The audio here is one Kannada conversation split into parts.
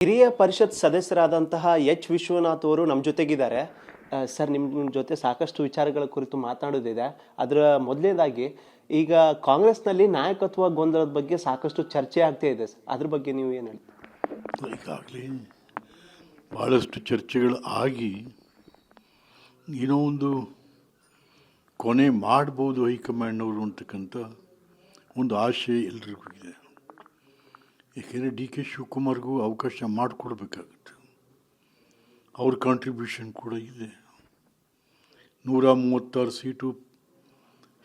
ಹಿರಿಯ ಪರಿಷತ್ ಸದಸ್ಯರಾದಂತಹ ಎಚ್ ವಿಶ್ವನಾಥ್ ಅವರು ನಮ್ಮ ಜೊತೆಗಿದ್ದಾರೆ. ಸರ್, ನಿಮ್ಮ ಜೊತೆ ಸಾಕಷ್ಟು ವಿಚಾರಗಳ ಕುರಿತು ಮಾತನಾಡೋದಿದೆ. ಅದರ ಮೊದಲನೇದಾಗಿ ಈಗ ಕಾಂಗ್ರೆಸ್ನಲ್ಲಿ ನಾಯಕತ್ವ ಗೊಂದಲದ ಬಗ್ಗೆ ಸಾಕಷ್ಟು ಚರ್ಚೆ ಆಗ್ತಾ ಇದೆ. ಅದ್ರ ಬಗ್ಗೆ ನೀವು ಏನು ಹೇಳ್ತೀರಿ? ಈಗಾಗಲೇ ಭಾಳಷ್ಟು ಚರ್ಚೆಗಳು ಆಗಿ ಏನೋ ಒಂದು ಕೊನೆ ಮಾಡ್ಬೋದು ಹೈಕಮಾಂಡ್ನವರು ಅಂತಕ್ಕಂಥ ಒಂದು ಆಶೆ ಎಲ್ರಿಗೂ ಇದೆ. ಏಕೆಂದರೆ ಡಿ ಕೆ ಶಿವಕುಮಾರ್ಗೂ ಅವಕಾಶ ಮಾಡಿಕೊಡ್ಬೇಕಾಗುತ್ತೆ. ಅವ್ರ ಕಾಂಟ್ರಿಬ್ಯೂಷನ್ ಕೂಡ ಇದೆ. 136 ಸೀಟು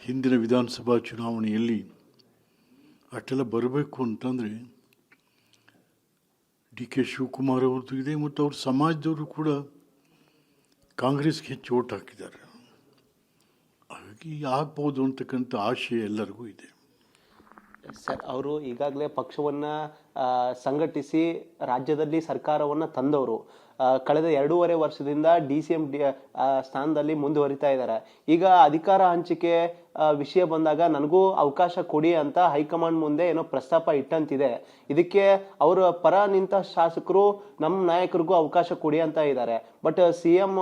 ಹಿಂದಿನ ವಿಧಾನಸಭಾ ಚುನಾವಣೆಯಲ್ಲಿ ಅಷ್ಟೆಲ್ಲ ಬರಬೇಕು ಅಂತಂದರೆ ಡಿ ಕೆ ಶಿವಕುಮಾರ್ ಅವ್ರದ್ದು ಇದೆ. ಮತ್ತು ಅವ್ರ ಸಮಾಜದವರು ಕೂಡ ಕಾಂಗ್ರೆಸ್ಗೆ ಹೆಚ್ಚು ಓಟ್ ಹಾಕಿದ್ದಾರೆ. ಹಾಗಾಗಿ ಆಗ್ಬೋದು ಅಂತಕ್ಕಂಥ ಆಶೆ ಎಲ್ಲರಿಗೂ ಇದೆ. ಸರ್, ಅವರು ಈಗಾಗಲೇ ಪಕ್ಷವನ್ನು ಸಂಘಟಿಸಿ ರಾಜ್ಯದಲ್ಲಿ ಸರ್ಕಾರವನ್ನು ತಂದವರು. ಕಳೆದ 2.5 ವರ್ಷದಿಂದ DCM ಸ್ಥಾನದಲ್ಲಿ ಮುಂದುವರಿತಾ ಇದ್ದಾರೆ. ಈಗ ಅಧಿಕಾರ ಹಂಚಿಕೆ ವಿಷಯ ಬಂದಾಗ ನನಗೂ ಅವಕಾಶ ಕೊಡಿ ಅಂತ ಹೈಕಮಾಂಡ್ ಮುಂದೆ ಏನೋ ಪ್ರಸ್ತಾಪ ಇಟ್ಟಂತಿದೆ. ಇದಕ್ಕೆ ಅವರ ಪರ ನಿಂತ ಶಾಸಕರು ನಮ್ಮ ನಾಯಕರಿಗೂ ಅವಕಾಶ ಕೊಡಿ ಅಂತ ಇದ್ದಾರೆ. ಬಟ್ CM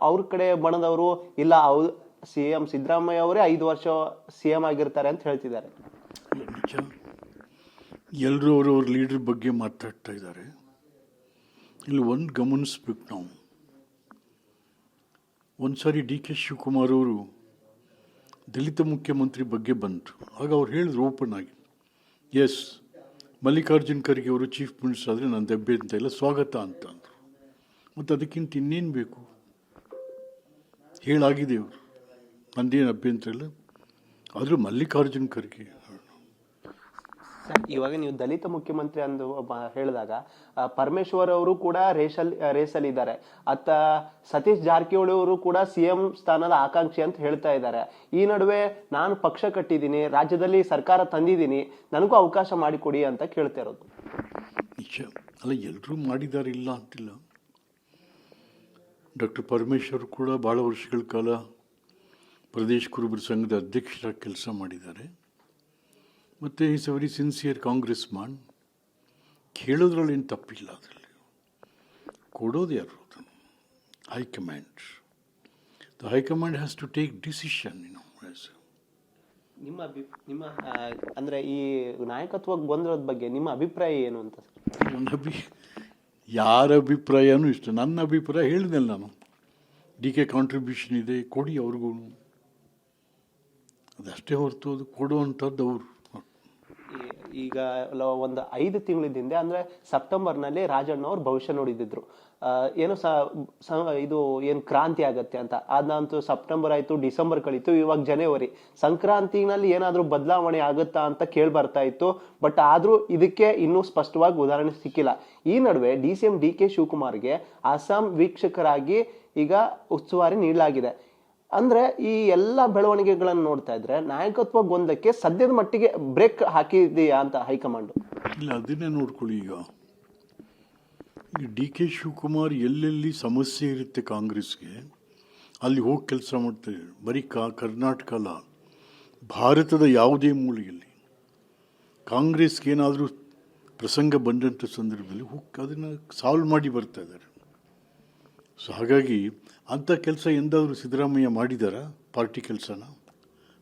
ಅವ್ರ ಕಡೆ ಬಣದವರು ಇಲ್ಲ, CM ಸಿದ್ದರಾಮಯ್ಯ ಅವರೇ 5 ವರ್ಷ CM ಆಗಿರ್ತಾರೆ ಅಂತ ಹೇಳ್ತಿದ್ದಾರೆ. ನಿಜ, ಎಲ್ಲರೂ ಅವರವ್ರ ಲೀಡರ್ ಬಗ್ಗೆ ಮಾತಾಡ್ತಾ ಇದ್ದಾರೆ. ಇಲ್ಲಿ ಒಂದು ಗಮನಿಸ್ಬೇಕು ನಾವು. ಒಂದು ಸಾರಿ ಡಿ ಕೆ ಶಿವಕುಮಾರ್ ಅವರು ದಲಿತ ಮುಖ್ಯಮಂತ್ರಿ ಬಗ್ಗೆ ಬಂತು. ಆಗ ಅವ್ರು ಹೇಳಿದ್ರು ಓಪನ್ ಆಗಿ, ಎಸ್, ಮಲ್ಲಿಕಾರ್ಜುನ್ ಖರ್ಗೆ ಅವರು ಚೀಫ್ ಮಿನಿಸ್ಟರ್ ಆದರೆ ನಾನು ದೆಬ್ಬೆ ಅಂತ ಇಲ್ಲ, ಸ್ವಾಗತ ಅಂತ ಅಂದರು. ಮತ್ತು ಅದಕ್ಕಿಂತ ಇನ್ನೇನು ಬೇಕು? ಹೇಳಾಗಿದೆ ಅವರು, ನಂದೇನು ಅಭ್ಯಂತರ ಇಲ್ಲ. ಆದರೂ ಮಲ್ಲಿಕಾರ್ಜುನ್ ಖರ್ಗೆ ಇವಾಗ ನೀವು ದಲಿತ ಮುಖ್ಯಮಂತ್ರಿ ಅಂದು ಹೇಳಿದಾಗ ಪರಮೇಶ್ವರ್ ಅವರು ಕೂಡ ರೇಸಲ್ಲಿ ಇದ್ದಾರೆ. ಅತ್ತ ಸತೀಶ್ ಜಾರಕಿಹೊಳಿ ಅವರು ಕೂಡ CM ಸ್ಥಾನದ ಆಕಾಂಕ್ಷಿ ಅಂತ ಹೇಳ್ತಾ ಇದ್ದಾರೆ. ಈ ನಡುವೆ ನಾನು ಪಕ್ಷ ಕಟ್ಟಿದ್ದೀನಿ, ರಾಜ್ಯದಲ್ಲಿ ಸರ್ಕಾರ ತಂದಿದ್ದೀನಿ, ನನಗೂ ಅವಕಾಶ ಮಾಡಿಕೊಡಿ ಅಂತ ಕೇಳ್ತಾ ಇರೋದು. ನಿಜ ಅಲ್ಲ, ಎಲ್ಲರೂ ಮಾಡಿದ್ದಾರೆ, ಇಲ್ಲ ಅಂತಿಲ್ಲ. ಡಾಕ್ಟರ್ ಪರಮೇಶ್ವರ್ ಕೂಡ ಭಾಳ ವರ್ಷಗಳ ಕಾಲ ಪ್ರದೇಶ ಕುರುಬರ ಸಂಘದ ಅಧ್ಯಕ್ಷರಾಗಿ ಕೆಲಸ ಮಾಡಿದ್ದಾರೆ. ಮತ್ತು is a very sincere Congress man. ಕೇಳೋದ್ರಲ್ಲಿ ಏನು ತಪ್ಪಿಲ್ಲ. ಅದರಲ್ಲಿ ಕೊಡೋದು ಯಾರು? ಅದನ್ನು high command. The high command has to take decision. ನಿಮ್ಮ ಅಂದರೆ ಈ ನಾಯಕತ್ವ ಗೊಂದಲದ ಬಗ್ಗೆ ನಿಮ್ಮ ಅಭಿಪ್ರಾಯ ಏನು ಅಂತ? ಯಾರ ಅಭಿಪ್ರಾಯನೂ ಇಷ್ಟ. ನನ್ನ ಅಭಿಪ್ರಾಯ ಹೇಳಿದ್ನಲ್ಲ ನಾನು, ಡಿ ಕೆ ಕಾಂಟ್ರಿಬ್ಯೂಷನ್ ಇದೆ, ಕೊಡಿ ಅವ್ರಿಗೂ. ಅದಷ್ಟೇ ಹೊರತು ಅದು ಕೊಡುವಂಥದ್ದು ಅವರು. ಈಗ ಒಂದು 5 ತಿಂಗಳಿಂದ ಅಂದರೆ ಸೆಪ್ಟೆಂಬರ್ನಲ್ಲಿ ರಾಜಣ್ಣ ಅವ್ರು ಭವಿಷ್ಯ ನೋಡಿದ್ರು. ಏನು ಇದು ಏನು ಕ್ರಾಂತಿ ಆಗತ್ತೆ ಅಂತ. ಅದಂತೂ ಸೆಪ್ಟೆಂಬರ್ ಆಯಿತು, ಡಿಸೆಂಬರ್ ಕಳೀತು, ಇವಾಗ ಜನವರಿ. ಸಂಕ್ರಾಂತಿನಲ್ಲಿ ಏನಾದರೂ ಬದಲಾವಣೆ ಆಗುತ್ತಾ ಅಂತ ಕೇಳಿ ಬರ್ತಾ ಇತ್ತು. ಬಟ್ ಆದರೂ ಇದಕ್ಕೆ ಇನ್ನೂ ಸ್ಪಷ್ಟವಾಗಿ ಉದಾಹರಣೆ ಸಿಕ್ಕಿಲ್ಲ. ಈ ನಡುವೆ DCM DK ಶಿವಕುಮಾರ್ಗೆ ಅಸ್ಸಾಂ ವೀಕ್ಷಕರಾಗಿ ಈಗ ಉಸ್ತುವಾರಿ ನೀಡಲಾಗಿದೆ. ಅಂದ್ರೆ ಈ ಎಲ್ಲ ಬೆಳವಣಿಗೆಗಳನ್ನು ನೋಡ್ತಾ ಇದ್ರೆ ನಾಯಕತ್ವ ಗೊಂದಲಕ್ಕೆ ಸದ್ಯದ ಮಟ್ಟಿಗೆ ಬ್ರೇಕ್ ಹಾಕಿದೆಯಾ ಅಂತ ಹೈಕಮಾಂಡ್? ಇಲ್ಲ, ಅದನ್ನೇ ನೋಡ್ಕೊಳ್ಳಿ. ಈಗ ಡಿ ಕೆ ಶಿವಕುಮಾರ್ ಎಲ್ಲೆಲ್ಲಿ ಸಮಸ್ಯೆ ಇರುತ್ತೆ ಕಾಂಗ್ರೆಸ್ಗೆ, ಅಲ್ಲಿ ಹೋಗಿ ಕೆಲಸ ಮಾಡ್ತಾರೆ. ಬರೀ ಕರ್ನಾಟಕ ಅಲ್ಲ, ಭಾರತದ ಯಾವುದೇ ಮೂಲೆಯಲ್ಲಿ ಕಾಂಗ್ರೆಸ್ಗೆ ಏನಾದರೂ ಪ್ರಸಂಗ ಬಂದಂಥ ಸಂದರ್ಭದಲ್ಲಿ ಹೋಗಿ ಅದನ್ನು ಸಾಲ್ವ್ ಮಾಡಿ ಬರ್ತಾ ಇದ್ದಾರೆ. ಸೊ ಹಾಗಾಗಿ ಅಂಥ ಕೆಲಸ ಎಂದಾದರೂ ಸಿದ್ದರಾಮಯ್ಯ ಮಾಡಿದಾರಾ? ಪಾರ್ಟಿ ಕೆಲಸನ?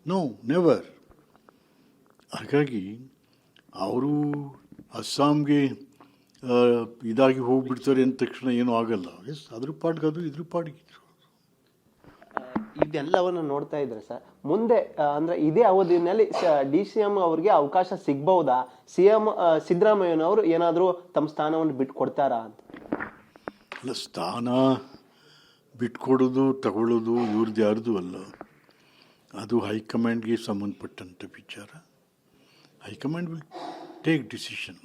No, never. ಹಾಗಾಗಿ ಅವರು ಅಸ್ಸಾಂಗೆ ಇದಾಗಿ ಹೋಗ್ಬಿಡ್ತಾರೆ ಅಂದ ತಕ್ಷಣ ಏನೂ ಆಗಲ್ಲ. ಎಸ್, ಅದ್ರ ಪಾಡ್ಗೆ ಅದು, ಇದ್ರ ಪಾಡಿಗೆ. ಇದೆಲ್ಲವನ್ನು ನೋಡ್ತಾ ಇದ್ರೆ ಸರ್, ಮುಂದೆ ಅಂದ್ರೆ ಇದೇ ಅವಧಿಯಲ್ಲಿ DCM ಅವ್ರಿಗೆ ಅವಕಾಶ ಸಿಗ್ಬಹುದಾ? CM ಸಿದ್ದರಾಮಯ್ಯನವರು ಏನಾದರೂ ತಮ್ಮ ಸ್ಥಾನವನ್ನು ಬಿಟ್ಟು ಕೊಡ್ತಾರಾ ಅಂತ? ಅಲ್ಲ, ಸ್ಥಾನ ಬಿಟ್ಕೊಡೋದು ತಗೊಳ್ಳೋದು ಇವ್ರದ್ದು ಯಾರ್ದು ಅಲ್ಲ. ಅದು ಹೈಕಮಾಂಡ್ಗೆ ಸಂಬಂಧಪಟ್ಟಂಥ ವಿಚಾರ. High command will take decision.